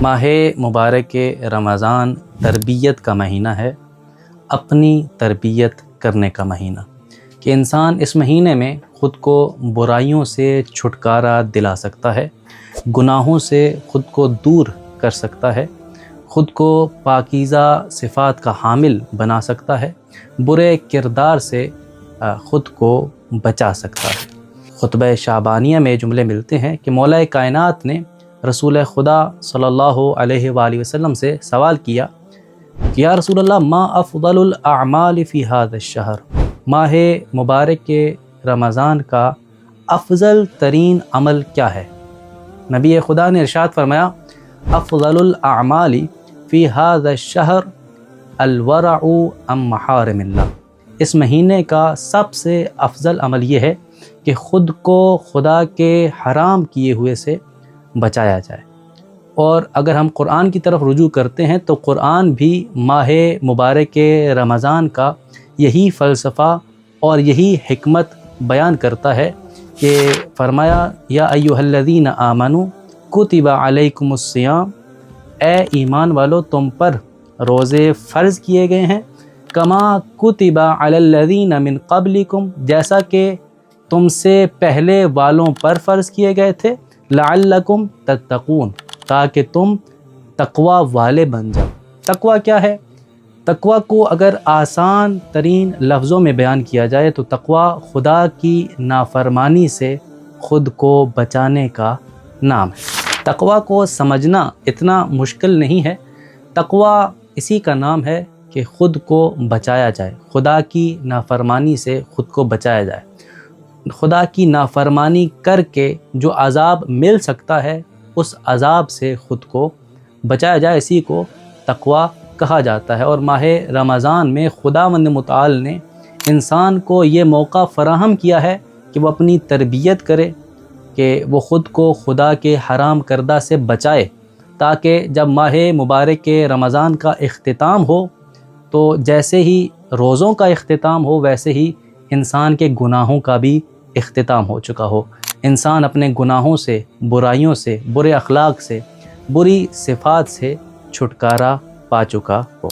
ماہ مبارک رمضان تربیت کا مہینہ ہے، اپنی تربیت کرنے کا مہینہ، کہ انسان اس مہینے میں خود کو برائیوں سے چھٹکارا دلا سکتا ہے، گناہوں سے خود کو دور کر سکتا ہے، خود کو پاکیزہ صفات کا حامل بنا سکتا ہے، برے کردار سے خود کو بچا سکتا ہے۔ خطبہ شعبانیہ میں جملے ملتے ہیں کہ مولا کائنات نے رسول خدا صلی اللہ علیہ وآلہ وسلم سے سوال کیا کہ یا رسول اللہ ما افضل الاعمال فی هذا الشہر، ماہ مبارک کے رمضان کا افضل ترین عمل کیا ہے؟ نبی خدا نے ارشاد فرمایا افضل الاعمال فی هذا الشہر الورع عن محارم اللہ، اس مہینے کا سب سے افضل عمل یہ ہے کہ خود کو خدا کے حرام کیے ہوئے سے بچایا جائے۔ اور اگر ہم قرآن کی طرف رجوع کرتے ہیں تو قرآن بھی ماہ مبارک رمضان کا یہی فلسفہ اور یہی حکمت بیان کرتا ہے کہ فرمایا یا ایھا الذین آمنوا کتب علیکم الصیام، اے ایمان والو تم پر روزے فرض کیے گئے ہیں، کما کتب علی الذین من قبلکم، جیسا کہ تم سے پہلے والوں پر فرض کیے گئے تھے، لعلکم تتقون، تاکہ تم تقوی والے بن جاؤ۔ تقوی کیا ہے؟ تقوی کو اگر آسان ترین لفظوں میں بیان کیا جائے تو تقوی خدا کی نافرمانی سے خود کو بچانے کا نام ہے۔ تقوی کو سمجھنا اتنا مشکل نہیں ہے، تقوی اسی کا نام ہے کہ خود کو بچایا جائے، خدا کی نافرمانی سے خود کو بچایا جائے۔ خدا کی نافرمانی کر کے جو عذاب مل سکتا ہے اس عذاب سے خود کو بچایا جائے، اسی کو تقوی کہا جاتا ہے۔ اور ماہ رمضان میں خداوند متعال نے انسان کو یہ موقع فراہم کیا ہے کہ وہ اپنی تربیت کرے، کہ وہ خود کو خدا کے حرام کردہ سے بچائے، تاکہ جب ماہ مبارک رمضان کا اختتام ہو تو جیسے ہی روزوں کا اختتام ہو ویسے ہی انسان کے گناہوں کا بھی اختتام ہو چکا ہو، انسان اپنے گناہوں سے، برائیوں سے، برے اخلاق سے، بری صفات سے چھٹکارا پا چکا ہو۔